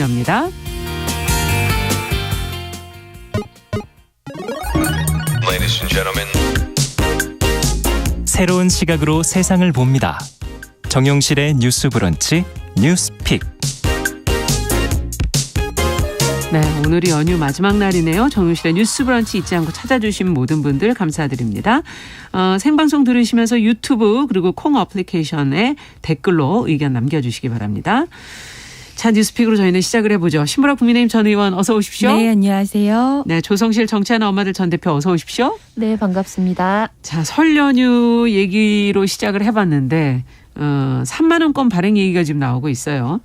합니다. Ladies and gentlemen. 새로운 시각으로 세상을 봅니다. 정용실의 뉴스 브런치 뉴스픽. 네, 오늘이 연휴 마지막 날이네요. 정용실의 뉴스 브런치 잊지 않고 찾아주신 모든 분들 감사드립니다. 생방송 들으시면서 유튜브 그리고 콩 어플리케이션에 댓글로 의견 남겨주시기 바랍니다. 자, 뉴스픽으로 저희는 시작을 해보죠. 신보라 국민의힘 전 의원 어서 오십시오. 네, 안녕하세요. 네, 조성실 정치하는 엄마들 전 대표 어서 오십시오. 네, 반갑습니다. 자, 설 연휴 얘기로 시작을 해봤는데 3만 원권 발행 얘기가 지금 나오고 있어요.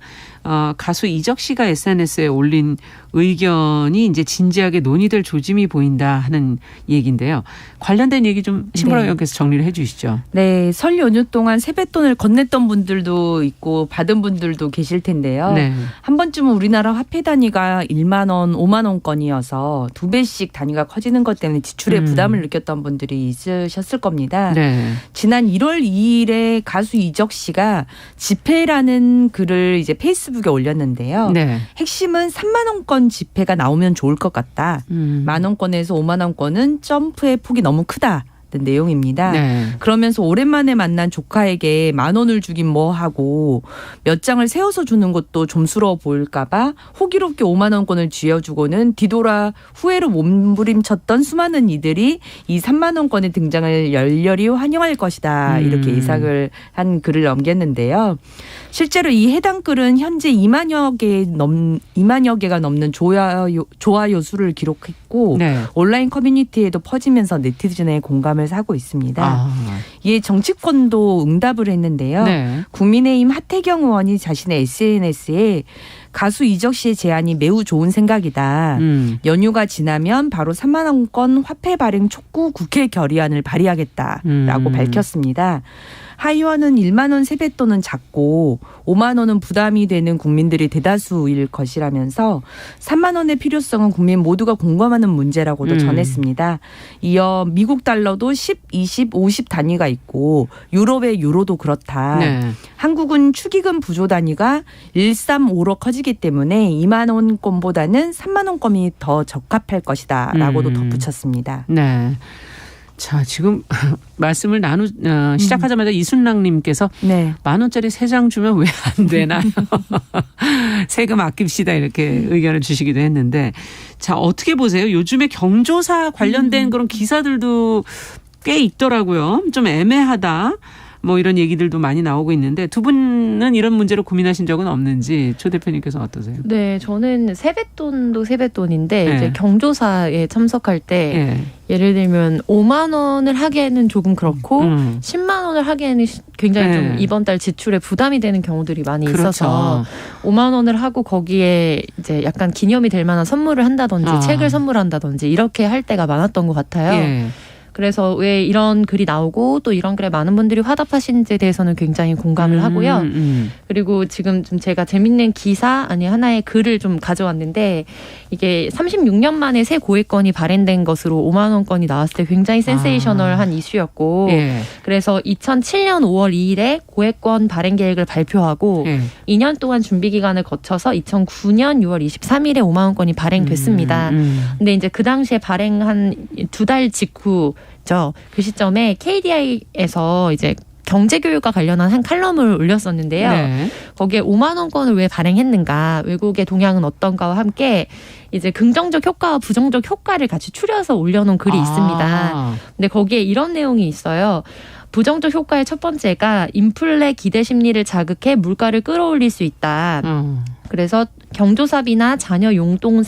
가수 이적 씨가 SNS에 올린 의견이 이제 진지하게 논의될 조짐이 보인다 하는 얘기인데요. 관련된 얘기 좀 신보라 의원께서 정리를 해 주시죠. 네, 설 연휴 동안 세뱃돈을 건넸던 분들도 있고 받은 분들도 계실 텐데요. 네. 한 번쯤은 우리나라 화폐 단위가 1만 원, 5만 원권이어서 2배씩 단위가 커지는 것 때문에 지출에 부담을 느꼈던 분들이 있으셨을 겁니다. 네. 지난 1월 2일에 가수 이적 씨가 지폐라는 글을 이제 페이스북에 올렸는데요. 네. 핵심은 3만 원권 지폐가 나오면 좋을 것 같다. 만 원권에서 5만 원권은 점프의 폭이 너무 크다. 내용입니다. 네. 그러면서 오랜만에 만난 조카에게 만 원을 주긴 뭐 하고 몇 장을 세워서 주는 것도 좀스러워 보일까 봐 호기롭게 5만 원권을 쥐어주고는 뒤돌아 후회로 몸부림쳤던 수많은 이들이 이 3만 원권의 등장을 열렬히 환영할 것이다. 이렇게 예상을 한 글을 남겼는데요. 실제로 이 해당 글은 현재 2만여 개가 넘는 좋아요 수를 기록했고 네. 온라인 커뮤니티에도 퍼지면서 네티즌의 공감을 사고 있습니다. 이에 정치권도 응답을 했는데요. 네. 국민의힘 하태경 의원이 자신의 SNS에 가수 이적 씨의 제안이 매우 좋은 생각이다. 연휴가 지나면 바로 3만 원권 화폐 발행 촉구 국회 결의안을 발의하겠다라고 밝혔습니다. 하 의원은 1만 원 세뱃돈은 작고 5만 원은 부담이 되는 국민들이 대다수일 것이라면서 3만 원의 필요성은 국민 모두가 공감하는 문제라고도 전했습니다. 이어 미국 달러도 10, 20, 50 단위가 있고 유럽의 유로도 그렇다. 네. 한국은 축의금 부조 단위가 135로 커지기 때문에 2만 원권보다는 3만 원권이 더 적합할 것이다 라고도 덧붙였습니다. 네. 자, 지금 말씀을 시작하자마자 이순랑님께서 네. 만 원짜리 3장 주면 왜 안 되나요? 세금 아낍시다 이렇게 의견을 주시기도 했는데 자, 어떻게 보세요? 요즘에 경조사 관련된 그런 기사들도 꽤 있더라고요. 좀 애매하다. 뭐 이런 얘기들도 많이 나오고 있는데 두 분은 이런 문제로 고민하신 적은 없는지 조 대표님께서 어떠세요? 네, 저는 세뱃돈도 세뱃돈인데 네. 이제 경조사에 참석할 때 네. 예를 들면 5만 원을 하기에는 조금 그렇고 10만 원을 하기에는 굉장히 네. 좀 이번 달 지출에 부담이 되는 경우들이 많이 그렇죠. 있어서 5만 원을 하고 거기에 이제 약간 기념이 될 만한 선물을 한다든지 책을 선물한다든지 이렇게 할 때가 많았던 것 같아요. 예. 그래서 왜 이런 글이 나오고 또 이런 글에 많은 분들이 화답하시는지에 대해서는 굉장히 공감을 하고요. 그리고 지금 좀 제가 재밌는 기사 아니 하나의 글을 좀 가져왔는데 이게 36년 만에 새 고액권이 발행된 것으로 5만 원권이 나왔을 때 굉장히 센세이셔널한 이슈였고 예. 그래서 2007년 5월 2일에 고액권 발행 계획을 발표하고 2년 동안 준비 기간을 거쳐서 2009년 6월 23일에 5만 원권이 발행됐습니다. 근데 이제 그 당시에 발행한 2달 직후 그 시점에 KDI에서 이제 경제교육과 관련한 한 칼럼을 올렸었는데요. 네. 거기에 5만 원권을 왜 발행했는가, 외국의 동향은 어떤가와 함께 이제 긍정적 효과와 부정적 효과를 같이 추려서 올려놓은 글이 있습니다. 근데 거기에 이런 내용이 있어요. 부정적 효과의 첫 번째가 인플레 기대 심리를 자극해 물가를 끌어올릴 수 있다. 그래서 경조사비나 자녀 용돈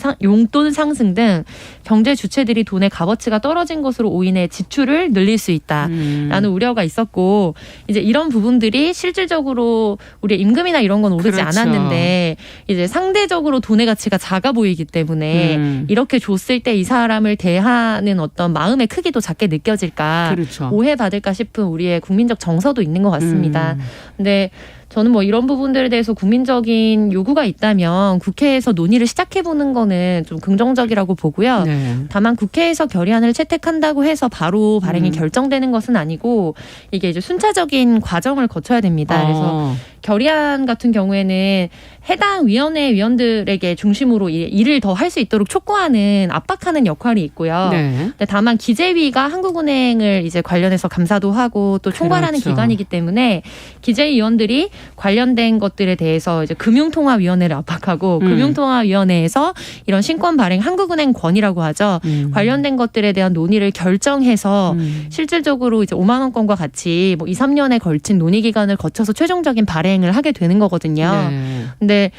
상승 등 경제 주체들이 돈의 값어치가 떨어진 것으로 오인해 지출을 늘릴 수 있다라는 우려가 있었고 이제 이런 부분들이 실질적으로 우리의 임금이나 이런 건 오르지 그렇죠. 않았는데 이제 상대적으로 돈의 가치가 작아 보이기 때문에 이렇게 줬을 때 이 사람을 대하는 어떤 마음의 크기도 작게 느껴질까 그렇죠. 오해받을까 싶은 우리의 국민적 정서도 있는 것 같습니다. 근데 저는 뭐 이런 부분들에 대해서 국민적인 요구가 있다면 국회에서 논의를 시작해보는 거는 좀 긍정적이라고 보고요. 네. 다만 국회에서 결의안을 채택한다고 해서 바로 발행이 결정되는 것은 아니고 이게 이제 순차적인 과정을 거쳐야 됩니다. 그래서 결의안 같은 경우에는 해당 위원회 위원들에게 중심으로 일을 더 할 수 있도록 촉구하는 압박하는 역할이 있고요. 네. 근데 다만 기재위가 한국은행을 이제 관련해서 감사도 하고 또 총괄하는 그렇죠. 기관이기 때문에 기재위원들이 관련된 것들에 대해서 이제 금융통화위원회를 압박하고 금융통화위원회에서 이런 신권 발행 한국은행 권이라고 하죠. 관련된 것들에 대한 논의를 결정해서 실질적으로 이제 5만 원권과 같이 뭐 2, 3년에 걸친 논의 기간을 거쳐서 최종적인 발행을 하게 되는 거거든요. 네. 근데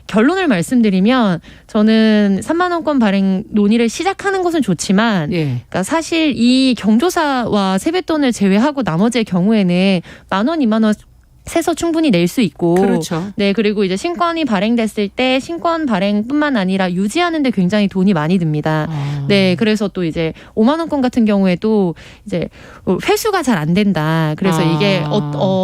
결론을 말씀드리면 저는 3만 원권 발행 논의를 시작하는 것은 좋지만 예. 그러니까 사실 이 경조사와 세뱃돈을 제외하고 나머지의 경우에는 10,000원, 20,000원 세서 충분히 낼 수 있고 그렇죠. 네, 그리고 이제 신권이 발행됐을 때 신권 발행뿐만 아니라 유지하는 데 굉장히 돈이 많이 듭니다. 네, 그래서 또 이제 5만 원권 같은 경우에도 이제 회수가 잘 안 된다. 그래서 이게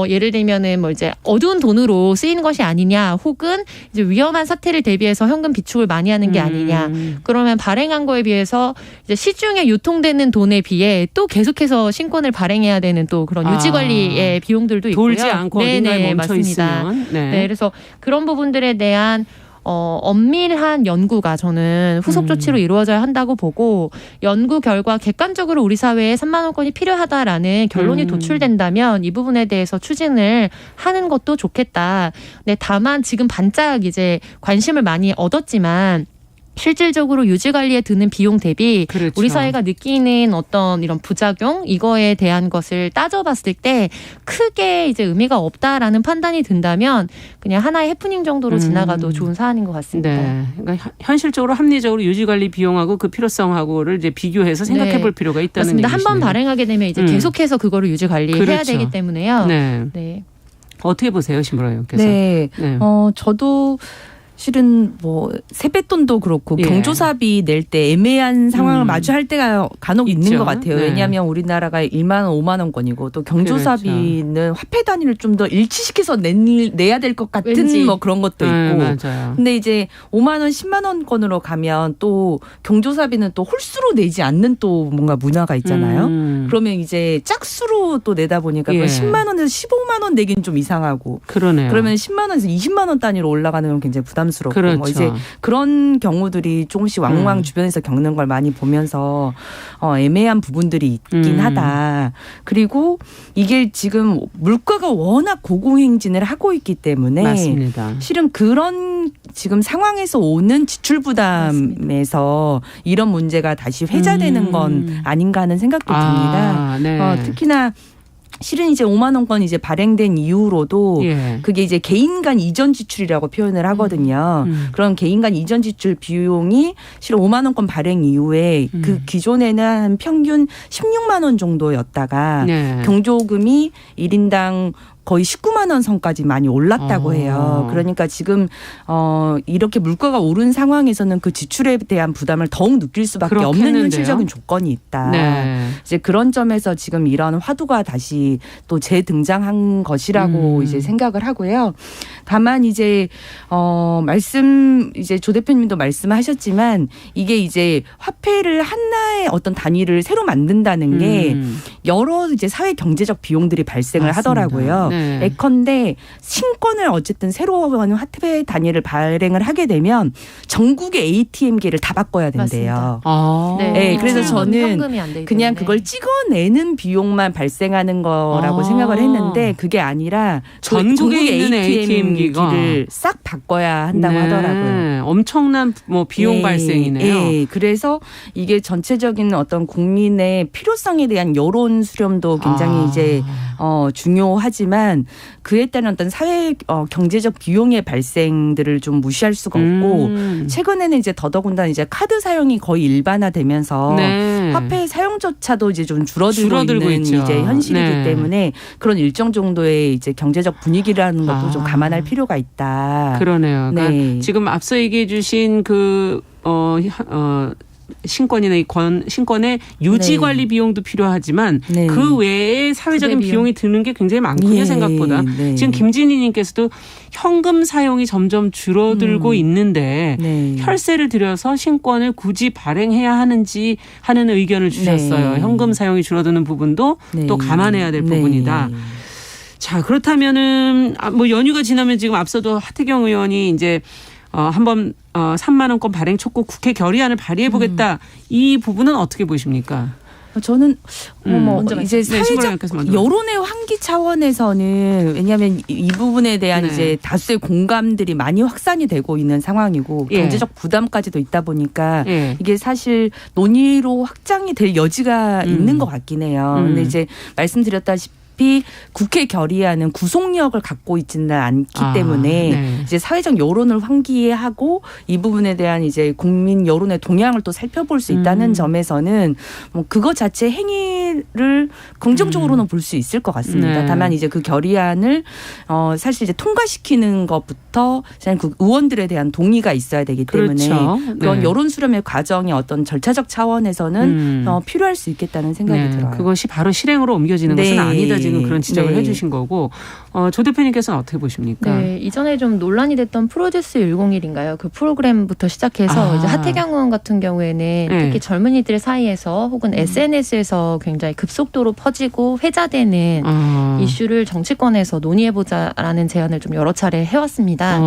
예를 들면은 뭐 이제 어두운 돈으로 쓰이는 것이 아니냐, 혹은 이제 위험한 사태를 대비해서 현금 비축을 많이 하는 게 아니냐. 그러면 발행한 거에 비해서 이제 시중에 유통되는 돈에 비해 또 계속해서 신권을 발행해야 되는 또 그런 유지 관리의 비용들도 있고요. 돌지 않고 어딘가에 멈춰 있으면. 네, 그래서 그런 부분들에 대한 엄밀한 연구가 저는 후속 조치로 이루어져야 한다고 보고 연구 결과 객관적으로 우리 사회에 3만 원권이 필요하다라는 결론이 도출된다면 이 부분에 대해서 추진을 하는 것도 좋겠다. 네, 다만 지금 반짝 이제 관심을 많이 얻었지만 실질적으로 유지관리에 드는 비용 대비 그렇죠. 우리 사회가 느끼는 어떤 이런 부작용 이거에 대한 것을 따져봤을 때 크게 이제 의미가 없다라는 판단이 든다면 그냥 하나의 해프닝 정도로 지나가도 좋은 사안인 것 같습니다. 네. 그러니까 현실적으로 합리적으로 유지관리 비용하고 그 필요성하고를 이제 비교해서 생각해볼 필요가 있다는 맞습니다. 얘기시네요. 한 번 발행하게 되면 이제 계속해서 그거를 유지관리해야 그렇죠. 되기 때문에요. 네. 네. 어떻게 보세요, 신보라님께서? 네. 저도 실은 뭐 세뱃돈도 그렇고 예. 경조사비 낼 때 애매한 상황을 마주할 때가 간혹 있는 있죠. 것 같아요. 네. 왜냐하면 우리나라가 1만 원, 5만 원권이고 또 경조사비는 그렇죠. 화폐 단위를 좀 더 일치시켜서 내야 될 것 같은 왠지. 뭐 그런 것도 있고. 맞아요. 근데 이제 5만 원, 10만 원권으로 가면 또 경조사비는 또 홀수로 내지 않는 또 뭔가 문화가 있잖아요. 그러면 이제 짝수로 또 내다 보니까 예. 10만 원에서 15만 원 내긴 좀 이상하고. 그러네요. 그러면 10만 원에서 20만 원 단위로 올라가는 건 굉장히 부담스럽고 그렇죠. 뭐 이제 그런 경우들이 조금씩 왕왕 주변에서 겪는 걸 많이 보면서 애매한 부분들이 있긴 하다. 그리고 이게 지금 물가가 워낙 고공행진을 하고 있기 때문에 맞습니다. 실은 그런 지금 상황에서 오는 지출 부담에서 이런 문제가 다시 회자되는 건 아닌가 하는 생각도 듭니다. 네. 특히나 실은 이제 5만 원권 이제 발행된 이후로도 예. 그게 이제 개인 간 이전 지출이라고 표현을 하거든요. 그런 개인 간 이전 지출 비용이 실은 5만 원권 발행 이후에 그 기존에는 한 평균 16만 원 정도였다가 네. 경조금이 1인당 거의 19만 원 선까지 많이 올랐다고 해요. 그러니까 지금 이렇게 물가가 오른 상황에서는 그 지출에 대한 부담을 더욱 느낄 수밖에 없는 그렇겠는데요. 현실적인 조건이 있다. 네. 이제 그런 점에서 지금 이런 화두가 다시 또 재등장한 것이라고 이제 생각을 하고요. 다만 이제 이제 조 대표님도 말씀하셨지만 이게 이제 화폐를 하나의 어떤 단위를 새로 만든다는 게 여러 이제 사회 경제적 비용들이 발생을 맞습니다. 하더라고요. 네. 예컨대 신권을 어쨌든 새로운 화폐 단위를 발행을 하게 되면 전국의 ATM기를 다 바꿔야 된대요. 네, 그래서 저는 그냥 그걸 찍어내는 비용만 발생하는 거라고 생각을 했는데 그게 아니라 전국에 있는 ATM기를 싹 바꿔야 한다고 하더라고요. 엄청난 뭐 비용 발생이네요. 네, 그래서 이게 전체적인 어떤 국민의 필요성에 대한 여론 수렴도 굉장히 이제 중요하지만 그에 따른 어떤 사회 경제적 비용의 발생들을 좀 무시할 수가 없고 최근에는 이제 더더군다나 이제 카드 사용이 거의 일반화되면서 네. 화폐 사용조차도 이제 좀 줄어들고 있는 있죠. 이제 현실이기 네. 때문에 그런 일정 정도의 이제 경제적 분위기라는 것도 좀 감안할 필요가 있다. 그러네요. 그러니까 네. 지금 앞서 얘기해 주신 신권이나 이 신권의 유지 관리 비용도 필요하지만 네. 그 외에 사회적인 비용이 드는 게 굉장히 많군요. 예. 생각보다. 네. 지금 김진희님께서도 현금 사용이 점점 줄어들고 있는데 네. 혈세를 들여서 신권을 굳이 발행해야 하는지 하는 의견을 주셨어요. 네. 현금 사용이 줄어드는 부분도 네. 또 감안해야 될 네. 부분이다. 자, 그렇다면은 뭐 연휴가 지나면 지금 앞서도 하태경 의원이 이제 한번 3만 원권 발행 촉구 국회 결의안을 발의해 보겠다. 이 부분은 어떻게 보십니까? 저는 이제 네, 사회적 여론의 환기 차원에서는 왜냐하면 이 부분에 대한 네. 이제 다수의 공감들이 많이 확산이 되고 있는 상황이고 예. 경제적 부담까지도 있다 보니까 예. 이게 사실 논의로 확장이 될 여지가 있는 것 같긴 해요. 근데 이제 말씀드렸다시피 국회 결의안은 구속력을 갖고 있지는 않기 때문에 네. 이제 사회적 여론을 환기하고 이 부분에 대한 이제 국민 여론의 동향을 또 살펴볼 수 있다는 점에서는 뭐 그거 자체 행위를 긍정적으로는 볼 수 있을 것 같습니다. 네. 다만 이제 그 결의안을 사실 이제 통과시키는 것부터 그 의원들에 대한 동의가 있어야 되기 때문에 그렇죠. 그런 네. 여론 수렴의 과정이 어떤 절차적 차원에서는 필요할 수 있겠다는 생각이 네. 들어요. 그것이 바로 실행으로 옮겨지는 네. 것은 아니다. 지금 그런 지적을 네. 해주신 거고 조 대표님께서는 어떻게 보십니까? 네, 이전에 좀 논란이 됐던 프로듀스 101인가요? 그 프로그램부터 시작해서 이제 하태경 의원 같은 경우에는 특히 젊은이들 사이에서 혹은 SNS에서 굉장히 급속도로 퍼지고 회자되는 이슈를 정치권에서 논의해보자라는 제안을 좀 여러 차례 해왔습니다.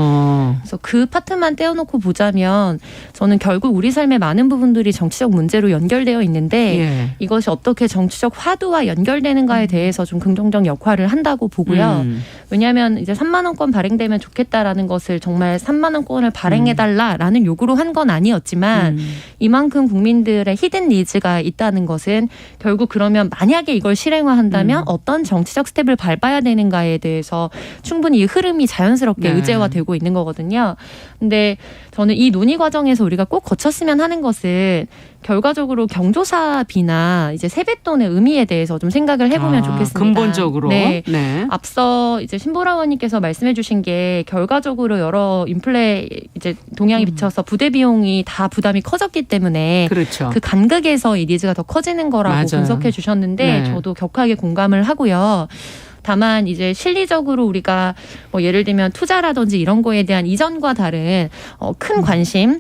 그래서 그 파트만 떼어놓고 보자면 저는 결국 우리 삶의 많은 부분들이 정치적 문제로 연결되어 있는데 예. 이것이 어떻게 정치적 화두와 연결되는가에 대해서 좀 긍정적 역할을 한다고 보고요. 왜냐하면 이제 3만 원권 발행되면 좋겠다라는 것을 정말 3만 원권을 발행해달라라는 요구로 한 건 아니었지만 이만큼 국민들의 히든 니즈가 있다는 것은 결국 그러면 만약에 이걸 실행화한다면 어떤 정치적 스텝을 밟아야 되는가에 대해서 충분히 이 흐름이 자연스럽게 네. 의제화되고 있는 거거든요. 근데 저는 이 논의 과정에서 우리가 꼭 거쳤으면 하는 것은 결과적으로 경조사비나 이제 세뱃돈의 의미에 대해서 좀 생각을 해보면 좋겠습니다. 근본적으로. 네. 네. 앞서 이제 신보라 의원님께서 말씀해주신 게 결과적으로 여러 인플레 이제 동향이 비쳐서 부대 비용이 다 부담이 커졌기 때문에 그렇죠. 그 간극에서 이 니즈가 더 커지는 거라고 맞아요. 분석해 주셨는데 네. 저도 격하게 공감을 하고요. 다만 이제 실리적으로 우리가 뭐 예를 들면 투자라든지 이런 거에 대한 이전과 다른 큰 관심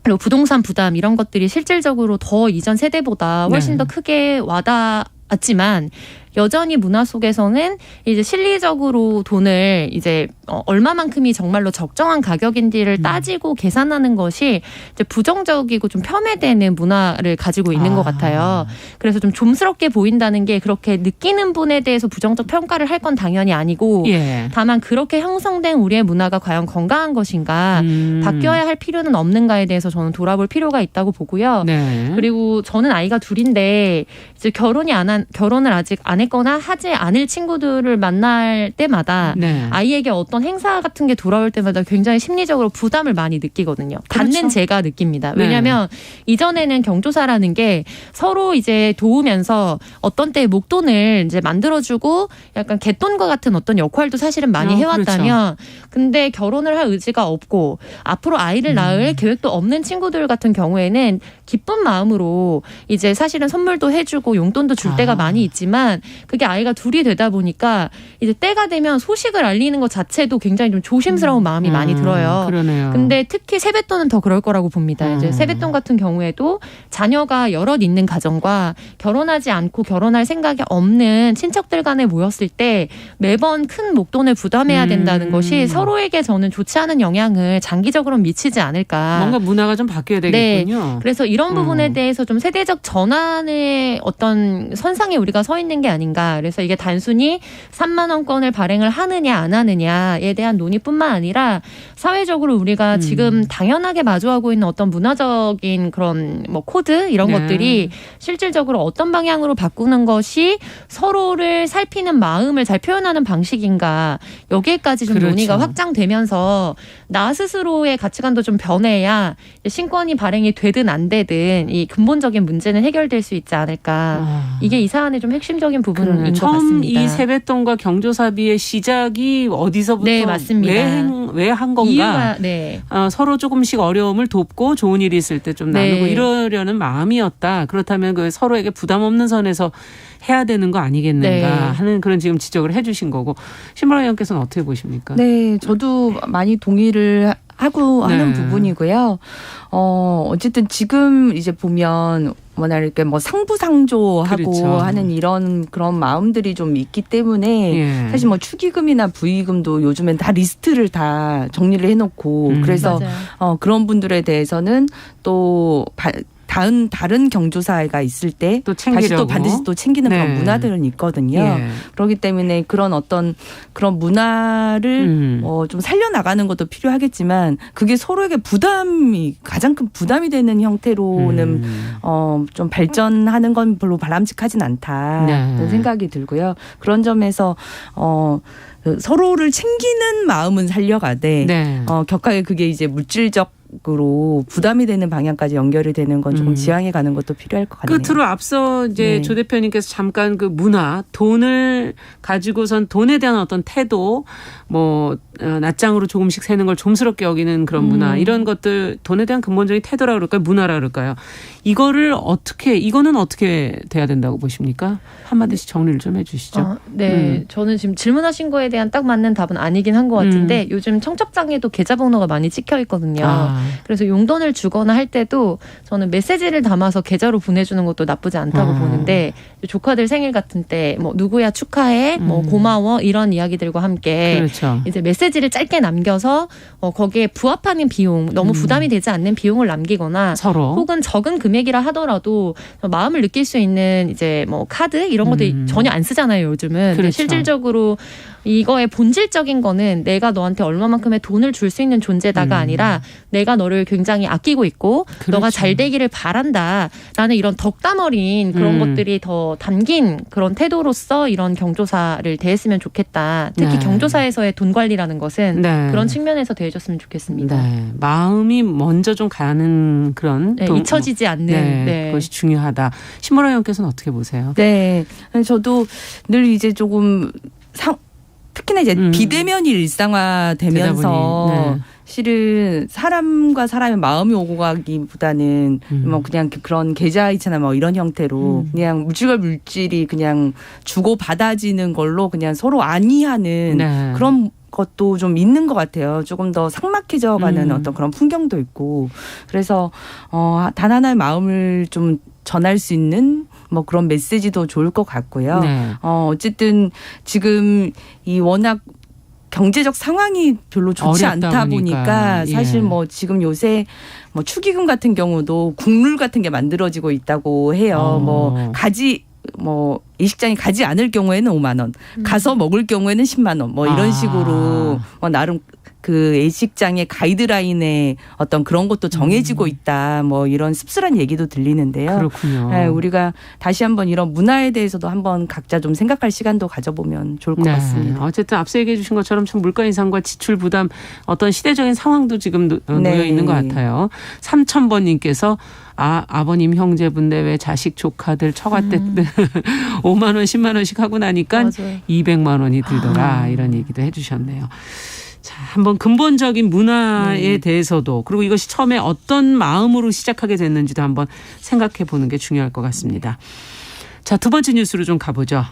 그리고 부동산 부담 이런 것들이 실질적으로 더 이전 세대보다 훨씬 더 크게 와닿았지만 여전히 문화 속에서는 이제 실리적으로 돈을 이제 얼마만큼이 정말로 적정한 가격인지를 따지고 계산하는 것이 이제 부정적이고 좀 폄훼되는 문화를 가지고 있는 것 같아요. 그래서 좀 좀스럽게 보인다는 게 그렇게 느끼는 분에 대해서 부정적 평가를 할 건 당연히 아니고 다만 그렇게 형성된 우리의 문화가 과연 건강한 것인가 바뀌어야 할 필요는 없는가에 대해서 저는 돌아볼 필요가 있다고 보고요. 네. 그리고 저는 아이가 둘인데 이제 결혼을 아직 안 했거나 하지 않을 친구들을 만날 때마다 아이에게 어떤 행사 같은 게 돌아올 때마다 굉장히 심리적으로 부담을 많이 느끼거든요. 받는 그렇죠. 제가 느낍니다. 왜냐하면 이전에는 경조사라는 게 서로 이제 도우면서 어떤 때 목돈을 이제 만들어주고 약간 갯돈과 같은 어떤 역할도 사실은 많이 해왔다면 근데 결혼을 할 의지가 없고 앞으로 아이를 낳을 계획도 없는 친구들 같은 경우에는 기쁜 마음으로 이제 사실은 선물도 해주고 용돈도 줄 때가 많이 있지만 그게 아이가 둘이 되다 보니까 이제 때가 되면 소식을 알리는 것 자체도 굉장히 좀 조심스러운 마음이 많이 들어요. 그러네요. 근데 특히 세뱃돈은 더 그럴 거라고 봅니다. 이제 세뱃돈 같은 경우에도 자녀가 여럿 있는 가정과 결혼하지 않고 결혼할 생각이 없는 친척들 간에 모였을 때 매번 큰 목돈을 부담해야 된다는 것이 서로에게 저는 좋지 않은 영향을 장기적으로 미치지 않을까. 뭔가 문화가 좀 바뀌어야 되겠군요. 네. 그래서 이런 부분에 대해서 좀 세대적 전환의 어떤 선상에 우리가 서 있는 게 아닌가. 그래서 이게 단순히 3만 원권을 발행을 하느냐 안 하느냐에 대한 논의뿐만 아니라 사회적으로 우리가 지금 당연하게 마주하고 있는 어떤 문화적인 그런 뭐 코드 이런 것들이 실질적으로 어떤 방향으로 바꾸는 것이 서로를 살피는 마음을 잘 표현하는 방식인가. 여기에까지 좀 논의가 확장되면서 나 스스로의 가치관도 좀 변해야 신권이 발행이 되든 안 되든 이 근본적인 문제는 해결될 수 있지 않을까. 이게 이 사안의 좀 핵심적인 부분. 부분인 것 처음 같습니다. 이 세뱃돈과 경조사비의 시작이 어디서부터 네, 맞습니다. 왜 한 건가? 이유가 네. 서로 조금씩 어려움을 돕고 좋은 일이 있을 때 좀 네. 나누고 이러려는 마음이었다. 그렇다면 그 서로에게 부담 없는 선에서 해야 되는 거 아니겠는가 네. 하는 그런 지금 지적을 해 주신 거고 신보라 의원께서는 어떻게 보십니까? 네, 저도 많이 동의를 하고 네. 하는 부분이고요. 어쨌든 지금 이제 보면 뭐나 이렇게 뭐 상부상조하고 그렇죠. 하는 이런 그런 마음들이 좀 있기 때문에 예. 사실 뭐 축의금이나 부의금도 요즘엔 다 리스트를 다 정리를 해놓고 그래서 맞아요. 그런 분들에 대해서는 또 다른 경조사가 있을 때 또 다시 챙기려고. 또 반드시 또 챙기는 네. 그런 문화들은 있거든요. 예. 그렇기 때문에 그런 어떤 그런 문화를 좀 살려나가는 것도 필요하겠지만 그게 서로에게 가장 큰 부담이 되는 형태로는 좀 발전하는 건 별로 바람직하진 않다 네. 그런 생각이 들고요. 그런 점에서 서로를 챙기는 마음은 살려가되 네. 격하게 그게 이제 물질적으로 부담이 되는 방향까지 연결이 되는 건 조금 지양해 가는 것도 필요할 것 같네요. 끝으로 앞서 이제 네. 조 대표님께서 잠깐 그 문화, 돈을 가지고선 돈에 대한 어떤 태도, 뭐 낱장으로 조금씩 세는 걸 좀스럽게 여기는 그런 문화, 이런 것들 돈에 대한 근본적인 태도라 그럴까요, 문화라 그럴까요? 이거는 어떻게 돼야 된다고 보십니까? 한마디씩 정리를 좀 해주시죠. 네, 저는 지금 질문하신 거에 대한 딱 맞는 답은 아니긴 한 것 같은데 요즘 청첩장에도 계좌번호가 많이 찍혀 있거든요. 그래서 용돈을 주거나 할 때도 저는 메시지를 담아서 계좌로 보내주는 것도 나쁘지 않다고 보는데 조카들 생일 같은 때 뭐 누구야 축하해, 뭐 고마워 이런 이야기들과 함께 그렇죠. 이제 메시지를 짧게 남겨서 거기에 부합하는 비용, 너무 부담이 되지 않는 비용을 남기거나 서로. 혹은 적은 금액이라 하더라도 마음을 느낄 수 있는 이제 뭐 카드 이런 것들 전혀 안 쓰잖아요 요즘은. 근데 그렇죠. 실질적으로 이거의 본질적인 거는 내가 너한테 얼마만큼의 돈을 줄 수 있는 존재다가 아니라 내가 너를 굉장히 아끼고 있고 그렇죠. 너가 잘 되기를 바란다라는 이런 덕담 어린 그런 것들이 더 담긴 그런 태도로서 이런 경조사를 대했으면 좋겠다. 특히 네. 경조사에서의 돈 관리라는 것은 네. 그런 측면에서 대해줬으면 좋겠습니다. 네. 마음이 먼저 좀 가는 그런 네, 잊혀지지 않는 네. 그것이 중요하다. 신보라 의원께서는 어떻게 보세요? 네, 저도 늘 이제 조금 특히나 이제 비대면이 일상화되면서 되다 보니, 네. 실은 사람과 사람의 마음이 오고 가기보다는 뭐 그냥 그런 계좌이체나 뭐 이런 형태로 그냥 물질과 물질이 그냥 주고 받아지는 걸로 그냥 서로 안이하는 네. 그런 것도 좀 있는 것 같아요. 조금 더 삭막해져 가는 어떤 그런 풍경도 있고 그래서 단 하나의 마음을 좀 전할 수 있는 뭐 그런 메시지도 좋을 것 같고요. 네. 어쨌든 지금 이 워낙 경제적 상황이 별로 좋지 어렵다 않다 보니까. 보니까 사실 예. 뭐 지금 요새 뭐 축의금 같은 경우도 국룰 같은 게 만들어지고 있다고 해요. 뭐 예식장에 가지 않을 경우에는 5만 원, 가서 먹을 경우에는 10만 원, 뭐 이런 식으로 뭐 나름 그 예식장의 가이드라인에 어떤 그런 것도 정해지고 있다. 뭐 이런 씁쓸한 얘기도 들리는데요. 그렇군요. 네, 우리가 다시 한번 이런 문화에 대해서도 한번 각자 좀 생각할 시간도 가져보면 좋을 것 같습니다. 어쨌든 앞서 얘기해 주신 것처럼 참 물가 인상과 지출 부담 어떤 시대적인 상황도 지금 놓여 있는 것 같아요. 3000번님께서 아버님 형제분들 왜 자식 조카들 처가 때 5만 원 10만 원씩 하고 나니까 맞아요. 200만 원이 들더라 이런 얘기도 해 주셨네요. 자, 한번 근본적인 문화에 대해서도 그리고 이것이 처음에 어떤 마음으로 시작하게 됐는지도 한번 생각해 보는 게 중요할 것 같습니다. 자, 두 번째 뉴스로 좀 가보죠.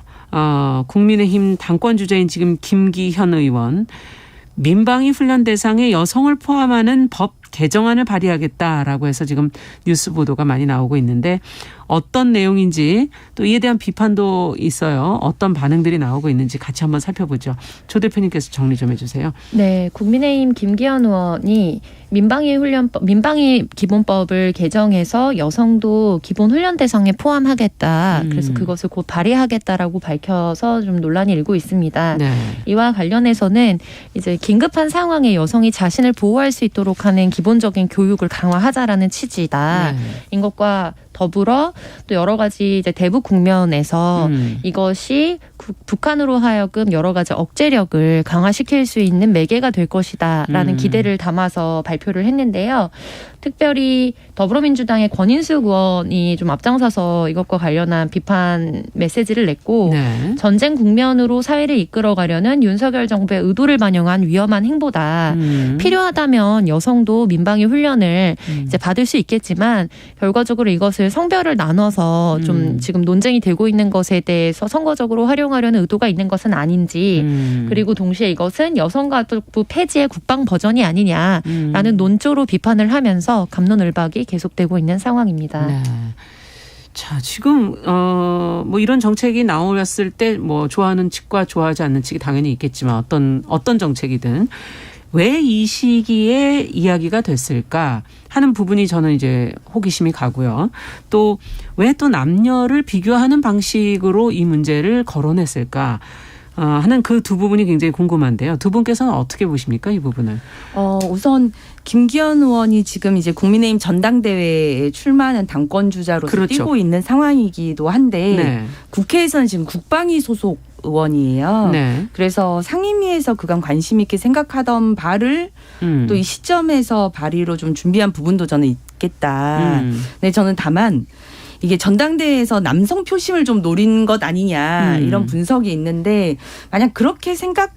국민의힘 당권 주자인 지금 김기현 의원 민방위 훈련 대상에 여성을 포함하는 법 개정안을 발의하겠다라고 해서 지금 뉴스 보도가 많이 나오고 있는데 어떤 내용인지 또 이에 대한 비판도 있어요. 어떤 반응들이 나오고 있는지 같이 한번 살펴보죠. 조 대표님께서 정리 좀 해주세요. 네, 국민의힘 김기현 의원이 민방위 기본법을 개정해서 여성도 기본 훈련 대상에 포함하겠다. 그래서 그것을 곧 발의하겠다라고 밝혀서 좀 논란이 일고 있습니다. 네. 이와 관련해서는 이제 긴급한 상황에 여성이 자신을 보호할 수 있도록 하는 기본적인 교육을 강화하자라는 취지다. 인 것과 더불어 또 여러 가지 이제 대북 국면에서 이것이 북한으로 하여금 여러 가지 억제력을 강화시킬 수 있는 매개가 될 것이다라는 기대를 담아서 발표를 했는데요. 특별히 더불어민주당의 권인숙 의원이 좀 앞장서서 이것과 관련한 비판 메시지를 냈고 네. 전쟁 국면으로 사회를 이끌어가려는 윤석열 정부의 의도를 반영한 위험한 행보다. 필요하다면 여성도 민방위 훈련을 이제 받을 수 있겠지만 결과적으로 이것을 성별을 나눠서 좀 지금 논쟁이 되고 있는 것에 대해서 선거적으로 활용하려는 의도가 있는 것은 아닌지 그리고 동시에 이것은 여성가족부 폐지의 국방 버전이 아니냐라는 논조로 비판을 하면서 갑론을박이 계속되고 있는 상황입니다. 네. 자, 지금 뭐 이런 정책이 나왔을 때 뭐 좋아하는 측과 좋아하지 않는 측이 당연히 있겠지만 어떤 정책이든 왜 이 시기에 이야기가 됐을까 하는 부분이 저는 이제 호기심이 가고요. 또 왜 또 남녀를 비교하는 방식으로 이 문제를 거론했을까 하는 그 두 부분이 굉장히 궁금한데요. 두 분께서는 어떻게 보십니까, 이 부분을? 우선 김기현 의원이 지금 이제 국민의힘 전당대회에 출마하는 당권 주자로서 그렇죠. 뛰고 있는 상황이기도 한데 네. 국회에서는 지금 국방위 소속 의원이에요. 네. 그래서 상임위에서 그간 관심 있게 생각하던 바를 또 이 시점에서 발의로 좀 준비한 부분도 저는 있겠다. 네, 저는 다만 이게 전당대회에서 남성 표심을 좀 노린 것 아니냐 이런 분석이 있는데 만약 그렇게 생각했던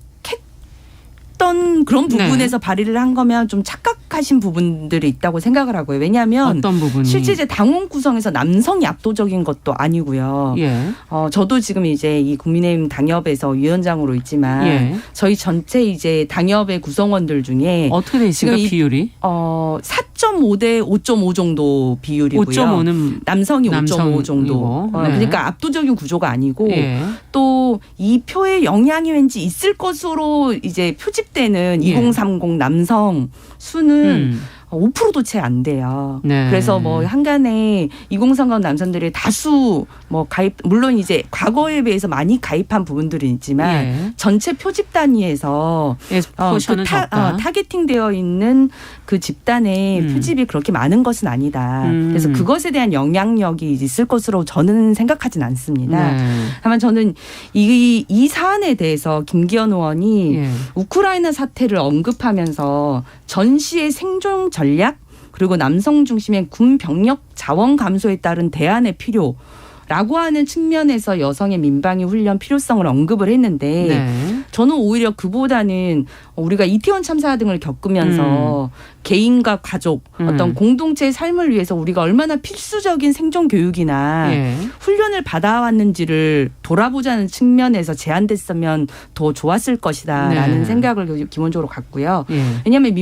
그런 부분에서 발의를 한 거면 좀 착각하신 부분들이 있다고 생각을 하고요. 왜냐하면 어떤 부분이? 실제 이제 당원 구성에서 남성이 압도적인 것도 아니고요. 예. 저도 지금 이제 이 국민의힘 당협에서 위원장으로 있지만 예. 저희 전체 이제 당협의 구성원들 중에 어떻게 돼 있습니까, 비율이? 4.5 대 5.5 정도 비율이고요. 5.5는 남성이 5.5 정도. 네. 그러니까 압도적인 구조가 아니고 예. 또 이 표의 영향이 왠지 있을 것으로 이제 표집되는 예. 2030 남성 수는 5%도 채 안 돼요. 네. 그래서 뭐 한간에 2030 남성들이 다수 뭐 가입 물론 이제 과거에 비해서 많이 가입한 부분들은 있지만 예. 전체 표집 단위에서 포션은 적다. 타겟팅되어 있는 그 집단의 표집이 그렇게 많은 것은 아니다. 그래서 그것에 대한 영향력이 있을 것으로 저는 생각하진 않습니다. 네. 다만 저는 이 사안에 대해서 김기현 의원이 예. 우크라이나 사태를 언급하면서 전시의 생존 전략 그리고 남성 중심의 군 병력 자원 감소에 따른 대안의 필요라고 하는 측면에서 여성의 민방위 훈련 필요성을 언급을 했는데 네. 저는 오히려 그보다는 우리가 이태원 참사 등을 겪으면서 개인과 가족 어떤 공동체의 삶을 위해서 우리가 얼마나 필수적인 생존 교육이나 예. 훈련을 받아왔는지를 돌아보자는 측면에서 제안됐으면 더 좋았을 것이다라는 네. 생각을 기본적으로 갖고요. 예. 왜냐하면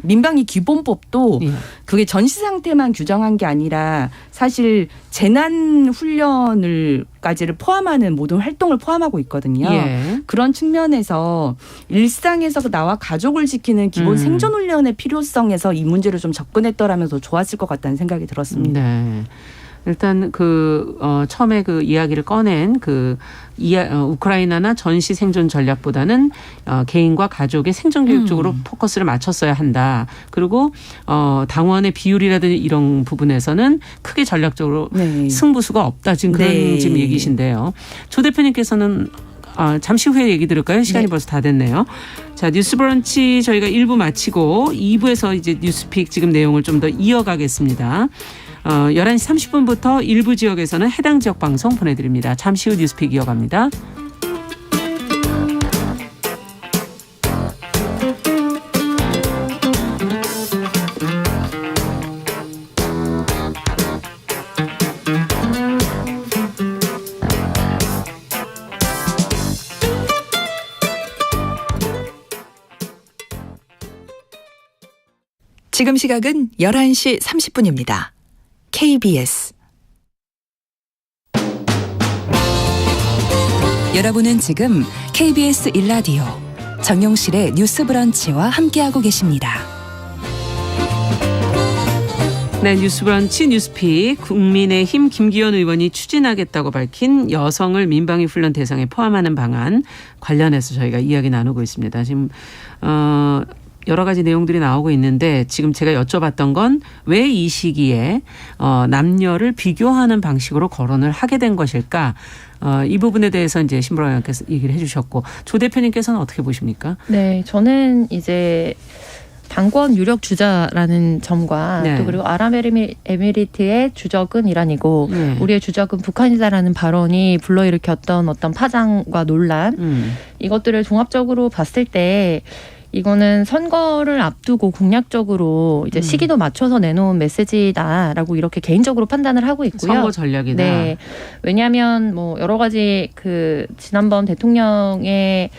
민방위 기본법도 예. 그게 전시 상태만 규정한 게 아니라 사실 재난 훈련을까지를 포함하는 모든 활동을 포함하고 있거든요. 예. 그런 측면에서 일상에서 나와 가족을 지키는 기본 생존 훈련의 필요성에서 이 문제를 좀 접근했더라면 더 좋았을 것 같다는 생각이 들었습니다. 네. 일단 처음에 그 이야기를 꺼낸 우크라이나나 전시 생존 전략보다는 개인과 가족의 생존 교육 쪽으로 포커스를 맞췄어야 한다. 그리고 당원의 비율이라든지 이런 부분에서는 크게 전략적으로 네. 승부수가 없다. 지금 그런 네. 지금 얘기신데요. 조 대표님께서는 잠시 후에 얘기 들을까요? 시간이 네. 벌써 다 됐네요. 자, 뉴스브런치 저희가 1부 마치고 2부에서 이제 뉴스픽 지금 내용을 좀 더 이어가겠습니다. 11시 30분부터 일부 지역에서는 해당 지역 방송 보내드립니다. 잠시 후 뉴스픽 이어갑니다. 지금 시각은 11시 30분입니다. KBS 여러분은 지금 KBS 1라디오 정용실의 뉴스 브런치와 함께하고 계십니다. 네, 뉴스브런치 뉴스픽 국민의힘 김기현 의원이 추진하겠다고 밝힌 여성을 민방위 훈련 대상에 포함하는 방안 관련해서 저희가 이야기 나누고 있습니다. 지금 여러 가지 내용들이 나오고 있는데 지금 제가 여쭤봤던 건 왜 이 시기에 남녀를 비교하는 방식으로 거론을 하게 된 것일까? 이 부분에 대해서 이제 신보라 의원께서 얘기를 해주셨고 조 대표님께서는 어떻게 보십니까? 네, 저는 이제 당권 유력 주자라는 점과 네. 또 그리고 아랍에미리트의 주적은 이란이고 네. 우리의 주적은 북한이다라는 발언이 불러일으켰던 어떤 파장과 논란 이것들을 종합적으로 봤을 때 이거는 선거를 앞두고 공약적으로 이제 시기도 맞춰서 내놓은 메시지다라고 이렇게 개인적으로 판단을 하고 있고요. 선거 전략이다. 네, 왜냐하면 뭐 여러 가지 지난번 대통령의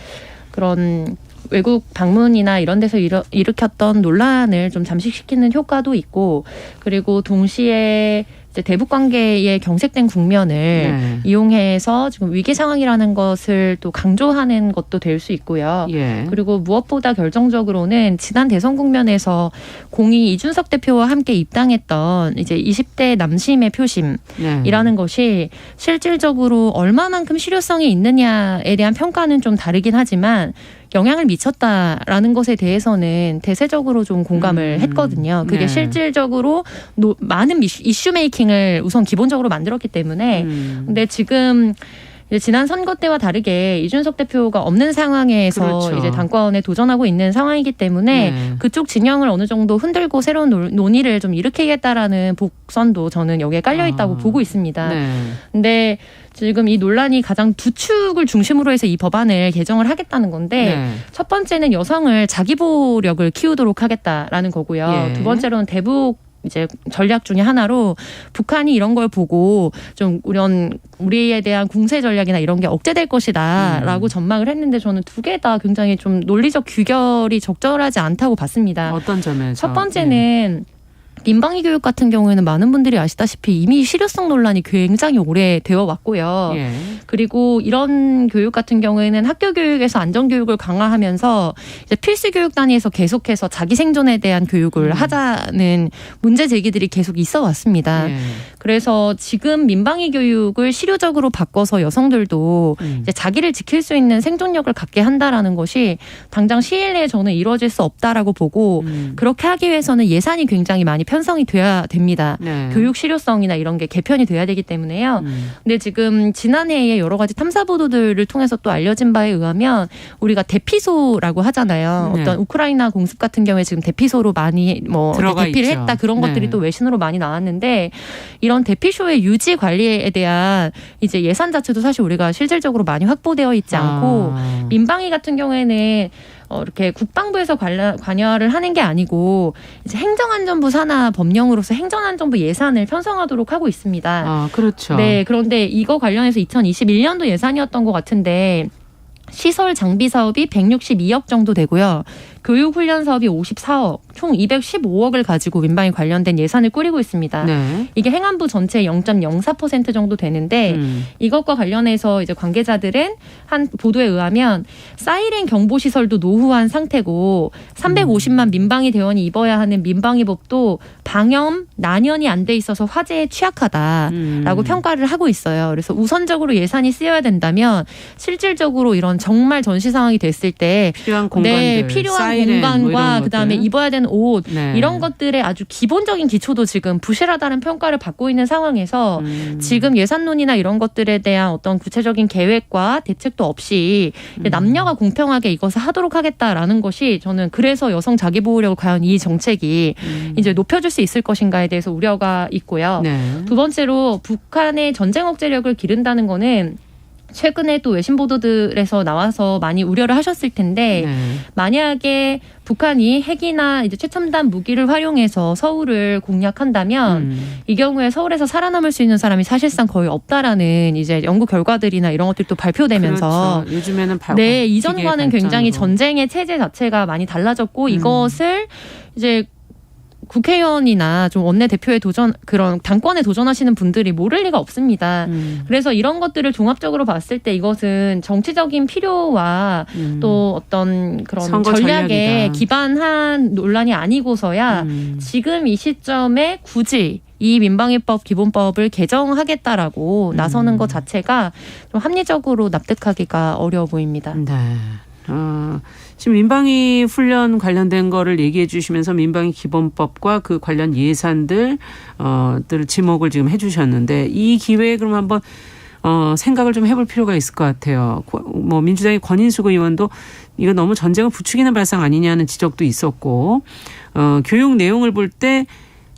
그런 외국 방문이나 이런 데서 일으켰던 논란을 좀 잠식시키는 효과도 있고 그리고 동시에 이제 대북 관계의 경색된 국면을 네. 이용해서 지금 위기 상황이라는 것을 또 강조하는 것도 될 수 있고요. 예. 그리고 무엇보다 결정적으로는 지난 대선 국면에서 공이 이준석 대표와 함께 입당했던 이제 20대 남심의 표심이라는 것이 실질적으로 얼마만큼 실효성이 있느냐에 대한 평가는 좀 다르긴 하지만 영향을 미쳤다라는 것에 대해서는 대세적으로 좀 공감을 했거든요. 그게 네. 실질적으로 많은 이슈 메이킹을 우선 기본적으로 만들었기 때문에 근데 지금 이제 지난 선거 때와 다르게 이준석 대표가 없는 상황에서 그렇죠. 이제 당권에 도전하고 있는 상황이기 때문에 네. 그쪽 진영을 어느 정도 흔들고 새로운 논의를 좀 일으키겠다라는 복선도 저는 여기에 깔려 있다고 보고 있습니다. 네. 근데 지금 이 논란이 가장 두 축을 중심으로 해서 이 법안을 개정을 하겠다는 건데 네. 첫 번째는 여성을 자기보력을 키우도록 하겠다라는 거고요. 예. 두 번째로는 대북 이제 전략 중에 하나로 북한이 이런 걸 보고 좀 우리에 대한 공세 전략이나 이런 게 억제될 것이다라고 전망을 했는데 저는 두 개 다 굉장히 좀 논리적 규결이 적절하지 않다고 봤습니다. 어떤 점에서? 첫 번째는 민방위 교육 같은 경우에는 많은 분들이 아시다시피 이미 실효성 논란이 굉장히 오래 되어 왔고요. 예. 그리고 이런 교육 같은 경우에는 학교 교육에서 안전 교육을 강화하면서 이제 필수 교육 단위에서 계속해서 자기 생존에 대한 교육을 하자는 문제 제기들이 계속 있어 왔습니다. 예. 그래서 지금 민방위 교육을 실효적으로 바꿔서 여성들도 이제 자기를 지킬 수 있는 생존력을 갖게 한다라는 것이 당장 시일 내에 저는 이루어질 수 없다라고 보고 그렇게 하기 위해서는 예산이 굉장히 많이 편성이 돼야 됩니다. 네. 교육 실효성이나 이런 게 개편이 돼야 되기 때문에요. 근데 지금 지난해에 여러 가지 탐사 보도들을 통해서 또 알려진 바에 의하면 우리가 대피소라고 하잖아요. 네. 어떤 우크라이나 공습 같은 경우에 지금 대피소로 많이 뭐 들어가 대피를 있죠. 했다 그런 네. 것들이 또 외신으로 많이 나왔는데 이런 대피소의 유지 관리에 대한 이제 예산 자체도 사실 우리가 실질적으로 많이 확보되어 있지 않고 민방위 같은 경우에는 이렇게 국방부에서 관여를 하는 게 아니고 이제 행정안전부 산하 법령으로서 행정안전부 예산을 편성하도록 하고 있습니다. 아, 그렇죠. 네, 그런데 이거 관련해서 2021년도 예산이었던 것 같은데 시설 장비 사업이 162억 정도 되고요. 교육훈련 사업이 54억, 총 215억을 가지고 민방위 관련된 예산을 꾸리고 있습니다. 네. 이게 행안부 전체의 0.04% 정도 되는데 이것과 관련해서 이제 관계자들은 한 보도에 의하면 사이렌 경보 시설도 노후한 상태고 350만 민방위 대원이 입어야 하는 민방위복도 방염, 난연이 안 돼 있어서 화재에 취약하다라고 평가를 하고 있어요. 그래서 우선적으로 예산이 쓰여야 된다면 실질적으로 이런 정말 전시 상황이 됐을 때 필요한 공간들, 네, 필요한 공간과 뭐 그다음에 입어야 되는 옷 네. 이런 것들의 아주 기본적인 기초도 지금 부실하다는 평가를 받고 있는 상황에서 지금 예산론이나 이런 것들에 대한 어떤 구체적인 계획과 대책도 없이 남녀가 공평하게 이것을 하도록 하겠다라는 것이 저는 그래서 여성 자기보호력을 과연 이 정책이 이제 높여줄 수 있을 것인가에 대해서 우려가 있고요. 네. 두 번째로 북한의 전쟁 억제력을 기른다는 거는 최근에 또 외신 보도들에서 나와서 많이 우려를 하셨을 텐데 네. 만약에 북한이 핵이나 이제 최첨단 무기를 활용해서 서울을 공략한다면 이 경우에 서울에서 살아남을 수 있는 사람이 사실상 거의 없다라는 이제 연구 결과들이나 이런 것들이 또 발표되면서 그렇죠. 요즘에는 네, 이전과는 굉장히 발전으로. 전쟁의 체제 자체가 많이 달라졌고 이것을 이제 국회의원이나 좀 원내대표에 그런 당권에 도전하시는 분들이 모를 리가 없습니다. 그래서 이런 것들을 종합적으로 봤을 때 이것은 정치적인 필요와 또 어떤 그런 선거 전략에 전략이다. 기반한 논란이 아니고서야 지금 이 시점에 굳이 이 민방위법 기본법을 개정하겠다라고 나서는 것 자체가 좀 합리적으로 납득하기가 어려워 보입니다. 네. 지금 민방위 훈련 관련된 거를 얘기해 주시면서 민방위 기본법과 그 관련 예산들 지목을 지금 해 주셨는데 이 기회에 그럼 한번 생각을 좀 해볼 필요가 있을 것 같아요. 뭐 민주당의 권인숙 의원도 이거 너무 전쟁을 부추기는 발상 아니냐는 지적도 있었고 교육 내용을 볼 때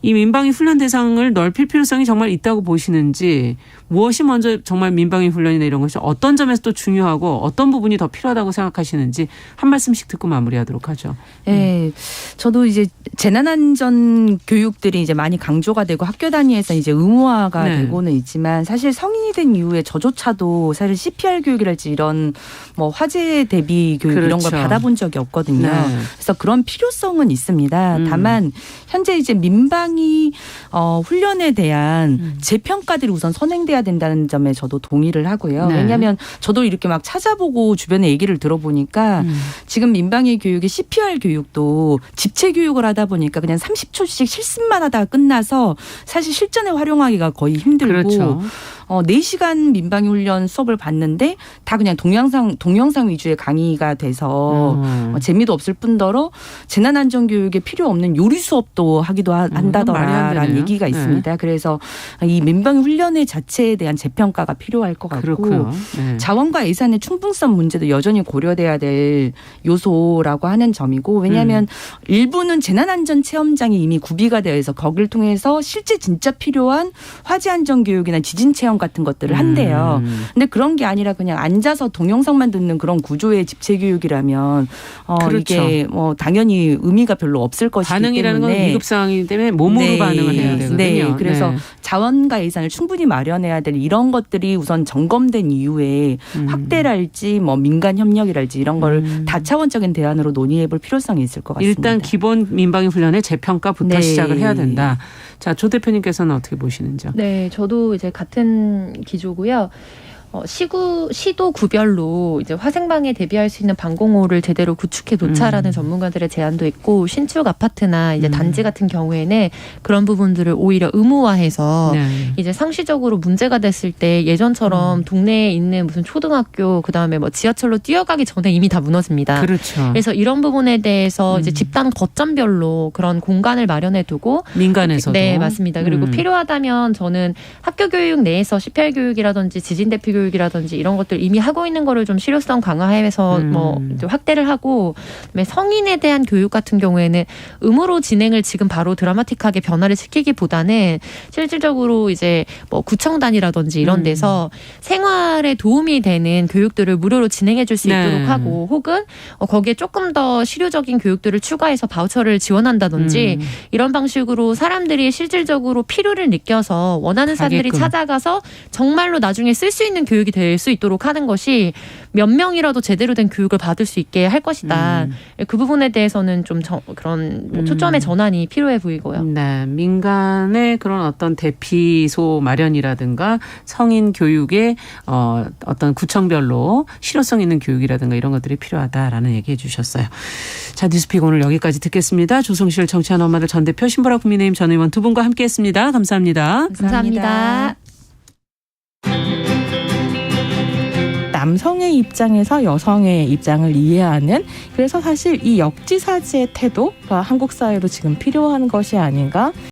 이 민방위 훈련 대상을 넓힐 필요성이 정말 있다고 보시는지 무엇이 먼저 정말 민방위 훈련이나 이런 것이 어떤 점에서 또 중요하고 어떤 부분이 더 필요하다고 생각하시는지 한 말씀씩 듣고 마무리하도록 하죠. 네, 저도 이제 재난안전 교육들이 이제 많이 강조가 되고 학교 단위에서 이제 의무화가 되고는 있지만 사실 성인이 된 이후에 저조차도 사실 CPR 교육이랄지 이런 뭐 화재 대비 교육 이런 걸 받아본 적이 없거든요. 그래서 그런 필요성은 있습니다. 다만 현재 이제 민방위 훈련에 대한 재평가들이 우선 선행돼야 된다는 점에 저도 동의를 하고요. 왜냐하면 저도 이렇게 막 찾아보고 주변에 얘기를 들어보니까 지금 민방위 교육의 CPR 교육도 집체 교육을 하다 보니까 그냥 30초씩 실습만 하다가 끝나서 사실 실전에 활용하기가 거의 힘들고 그렇죠. 4시간 민방위 훈련 수업을 봤는데 다 그냥 동영상 위주의 강의가 돼서 재미도 없을 뿐더러 재난안전교육에 필요 없는 요리 수업도 하기도 한다더라라는 얘기가 있습니다. 그래서 이 민방위 훈련의 자체에 대한 재평가가 필요할 것 같고 자원과 예산의 충분성 문제도 여전히 고려돼야 될 요소라고 하는 점이고 왜냐하면 일부는 재난안전 체험장이 이미 구비가 되어 있어 거기를 통해서 실제 진짜 필요한 화재안전교육이나 지진체험 같은 것들을 한대요. 근데 그런 게 아니라 그냥 앉아서 동영상만 듣는 그런 구조의 집체 교육이라면 그렇죠. 이게 뭐 당연히 의미가 별로 없을 것이기 반응이라는 때문에 건 위급 상황이기 때문에 몸으로 반응을 해야 되거든요. 네, 그래서 자원과 예산을 충분히 마련해야 될 이런 것들이 우선 점검된 이후에 확대랄지 뭐 민간 협력이랄지 이런 걸 다차원적인 대안으로 논의해볼 필요성이 있을 것 같습니다. 일단 기본 민방위 훈련의 재평가부터 시작을 해야 된다. 자, 조 대표님께서는 어떻게 보시는지요? 네, 저도 이제 같은 기조고요. 시도 구별로 이제 화생방에 대비할 수 있는 방공호를 제대로 구축해 놓자라는 전문가들의 제안도 있고 신축 아파트나 이제 단지 같은 경우에는 그런 부분들을 오히려 의무화해서 이제 상시적으로 문제가 됐을 때 예전처럼 동네에 있는 무슨 초등학교 그다음에 뭐 지하철로 뛰어가기 전에 이미 다 무너집니다. 그렇죠. 그래서 이런 부분에 대해서 이제 집단 거점별로 그런 공간을 마련해 두고 민간에서도 네, 맞습니다. 그리고 필요하다면 저는 학교 교육 내에서 CPR 교육이라든지 지진 대피 교육이라든지 이런 것들 이미 하고 있는 거를 좀 실효성 강화해서 뭐 확대를 하고 그다음에 성인에 대한 교육 같은 경우에는 의무로 진행을 지금 바로 드라마틱하게 변화를 시키기보다는 실질적으로 이제 뭐 구청단이라든지 이런 데서 생활에 도움이 되는 교육들을 무료로 진행해 줄 수 있도록 하고 혹은 거기에 조금 더 실효적인 교육들을 추가해서 바우처를 지원한다든지 이런 방식으로 사람들이 실질적으로 필요를 느껴서 원하는 사람들이 찾아가서 정말로 나중에 쓸 수 있는 교육이 될 수 있도록 하는 것이 몇 명이라도 제대로 된 교육을 받을 수 있게 할 것이다. 그 부분에 대해서는 좀 그런 초점의 전환이 필요해 보이고요. 네, 민간의 그런 어떤 대피소 마련이라든가 성인 교육의 어떤 구청별로 실효성 있는 교육이라든가 이런 것들이 필요하다라는 얘기해 주셨어요. 자, 뉴스픽 오늘 여기까지 듣겠습니다. 조성실 정치하는 엄마들 전 대표 신보라 국민의힘 전 의원 두 분과 함께했습니다. 감사합니다. 감사합니다. 남성의 입장에서 여성의 입장을 이해하는 그래서 사실 이 역지사지의 태도가 한국 사회로 지금 필요한 것이 아닌가